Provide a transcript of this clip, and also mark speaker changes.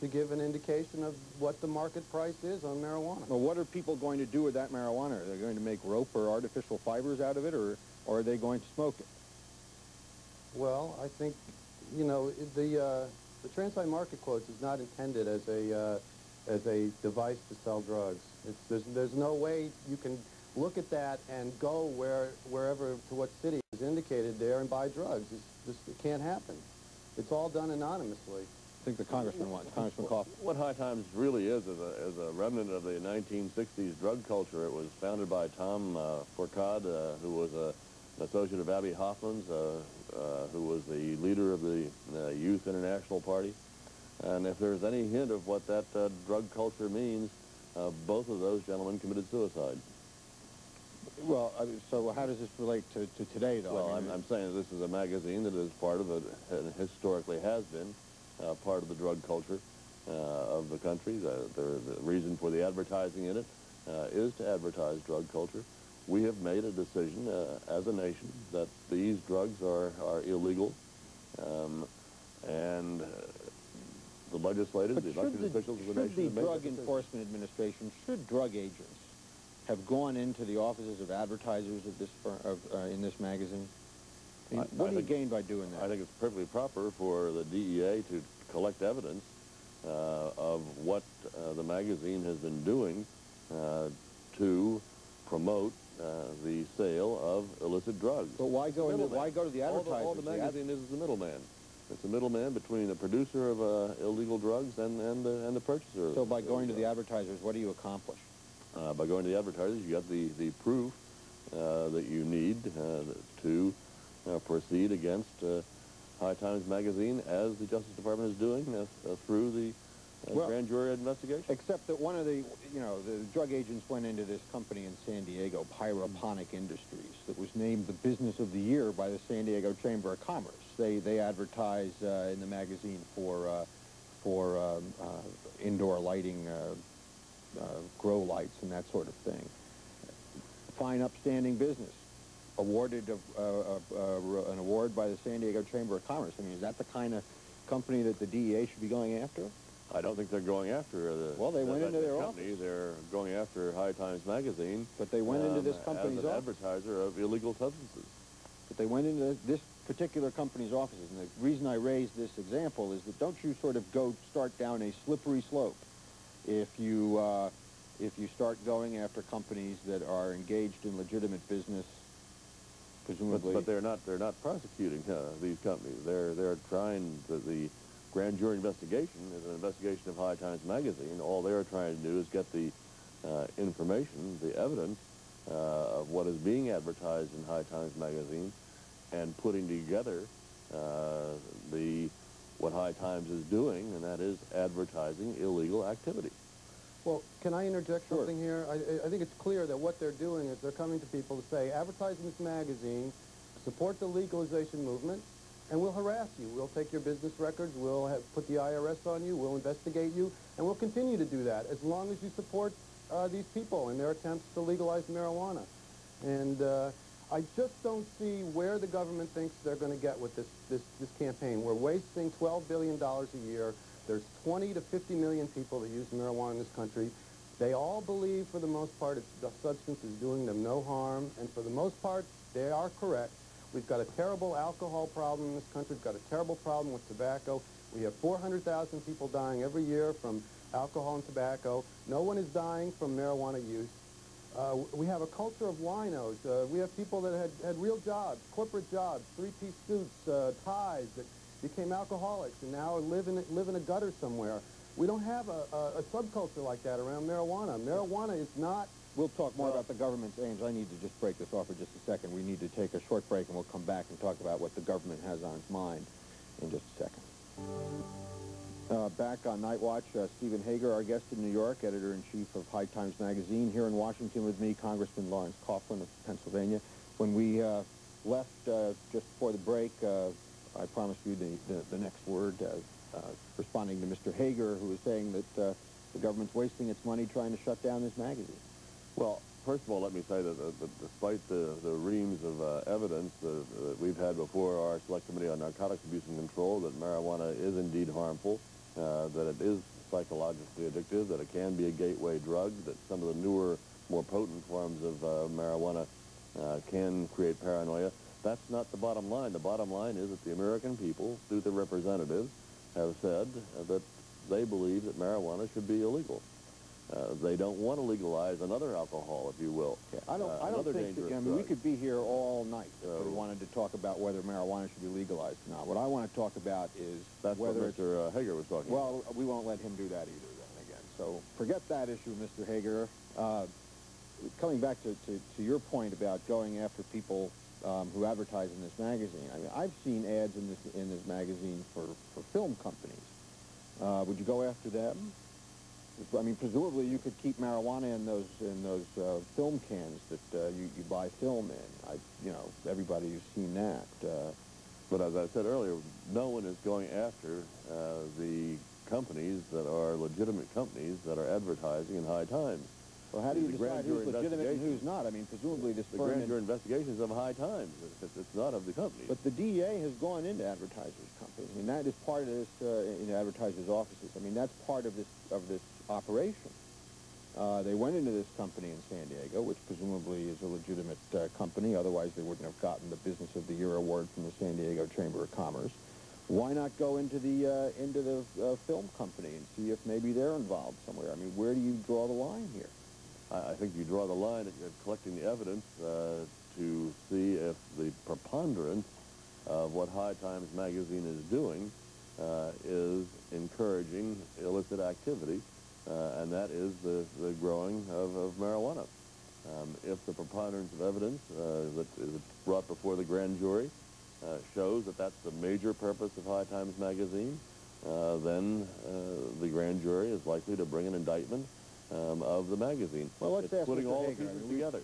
Speaker 1: to give an indication of what the market price is on marijuana.
Speaker 2: Well, what are people going to do with that marijuana? Are they going to make rope or artificial fibers out of it, or are they going to smoke it?
Speaker 1: Well, I think, you know, the Trans-High Market Quotes is not intended as a device to sell drugs. There's no way you can look at that and go wherever, to what city is indicated there and buy drugs. It can't happen. It's all done anonymously.
Speaker 2: I think the congressman wants. Congressman Coughlin.
Speaker 3: What High Times really is a remnant of the 1960s drug culture. It was founded by Tom Fourcade, who was an associate of Abbie Hoffman's, who was the leader of the Youth International Party. And if there's any hint of what that drug culture means, both of those gentlemen committed suicide.
Speaker 2: Well, so how does this relate to today, though?
Speaker 3: Well, I'm saying this is a magazine that is part of it, and historically has been part of the drug culture of the country. The reason for the advertising in it is to advertise drug culture. We have made a decision as a nation that these drugs are illegal, and the legislators, the elected officials of the nation...
Speaker 2: Should the Drug Enforcement Administration, should drug agents have gone into the offices of advertisers of this in this magazine? What do you gain by doing that?
Speaker 3: I think it's perfectly proper for the DEA to collect evidence of what the magazine has been doing to promote the sale of illicit drugs.
Speaker 2: But why go to the advertisers?
Speaker 3: All the magazine is the middleman. It's a middleman between the producer of illegal drugs and the purchaser.
Speaker 2: So by going to the advertisers, what do you accomplish?
Speaker 3: By going to the advertisers, you got the proof that you need to proceed against High Times magazine, as the Justice Department is doing through the grand jury investigation.
Speaker 2: Except that one of the drug agents went into this company in San Diego, Pyroponic Industries, that was named the Business of the Year by the San Diego Chamber of Commerce. They advertise in the magazine for indoor lighting, grow lights and that sort of thing. Fine, upstanding business. Awarded an award by the San Diego Chamber of Commerce. I mean, is that the kind of company that the DEA should be going after?
Speaker 3: I don't think they're going after
Speaker 2: well, they went into their office.
Speaker 3: They're going after High Times magazine.
Speaker 2: But they went into this company's
Speaker 3: as an
Speaker 2: office.
Speaker 3: advertiser of illegal substances.
Speaker 2: But they went into this particular company's offices. And the reason I raised this example is that don't you sort of start down a slippery slope if you start going after companies that are engaged in legitimate business, presumably.
Speaker 3: But they're not prosecuting these companies. They're trying the grand jury investigation is an investigation of High Times magazine. All they're trying to do is get the information, the evidence of what is being advertised in High Times magazine, and putting together what High Times is doing, and that is advertising illegal activity.
Speaker 1: Well, can I interject something here? I think it's clear that what they're doing is they're coming to people to say, advertise in this magazine, support the legalization movement, and we'll harass you. We'll take your business records, we'll put the IRS on you, we'll investigate you, and we'll continue to do that as long as you support these people in their attempts to legalize marijuana. And I just don't see where the government thinks they're going to get with this campaign. We're wasting $12 billion a year. There's 20 to 50 million people that use marijuana in this country. They all believe, for the most part, the substance is doing them no harm, and for the most part, they are correct. We've got a terrible alcohol problem in this country. We've got a terrible problem with tobacco. We have 400,000 people dying every year from alcohol and tobacco. No one is dying from marijuana use. We have a culture of winos. We have people that had real jobs, corporate jobs, three-piece suits, ties, that became alcoholics and now live in a gutter somewhere. We don't have a subculture like that around marijuana. Marijuana is not...
Speaker 2: We'll talk more about the government's aims. I need to just break this off for just a second. We need to take a short break, and we'll come back and talk about what the government has on its mind in just a second. Back on Night Watch, Stephen Hager, our guest in New York, editor-in-chief of High Times magazine. Here in Washington with me, Congressman Lawrence Coughlin of Pennsylvania. When we left just before the break, I promised you the next word, responding to Mr. Hager, who was saying that the government's wasting its money trying to shut down this magazine.
Speaker 3: Well, first of all, let me say that despite the reams of evidence that we've had before our Select Committee on Narcotics Abuse and Control that marijuana is indeed harmful, that it is psychologically addictive, that it can be a gateway drug, that some of the newer, more potent forms of marijuana can create paranoia. That's not the bottom line. The bottom line is that the American people, through their representatives, have said that they believe that marijuana should be illegal. They don't want to legalize another alcohol, if you will.
Speaker 2: Yeah, I don't think that, I mean, we could be here all night if we wanted to talk about whether marijuana should be legalized or not. What I want to talk about is whether
Speaker 3: what Mr. Hager was talking about.
Speaker 2: Well, we won't let him do that either then again. So forget that issue, Mr. Hager. Coming back to your point about going after people who advertise in this magazine, I mean, I've seen ads in this magazine for film companies. Would you go after them? I mean, presumably you could keep marijuana in those film cans that you buy film in. You know, everybody's seen that.
Speaker 3: But as I said earlier, no one is going after the companies that are legitimate companies that are advertising in High Times.
Speaker 2: Well, how do you decide who's legitimate and who's not? I mean, presumably this
Speaker 3: the grand jury investigations of High Times. It's not of the company.
Speaker 2: But the DEA has gone into advertisers' companies. I mean, that is part of this in advertisers' offices. I mean, that's part of this operation. They went into this company in San Diego, which presumably is a legitimate company. Otherwise, they wouldn't have gotten the Business of the Year award from the San Diego Chamber of Commerce. Why not go into the film company and see if maybe they're involved somewhere? I mean, where do you draw the line here?
Speaker 3: I think you draw the line at collecting the evidence to see if the preponderance of what High Times magazine is doing is encouraging illicit activity, and that is the growing of marijuana. If the preponderance of evidence that is brought before the grand jury shows that that's the major purpose of High Times magazine, then the grand jury is likely to bring an indictment of the magazine.
Speaker 2: Well, let's ask
Speaker 3: putting
Speaker 2: Mr.
Speaker 3: all
Speaker 2: Hager.
Speaker 3: the pieces together.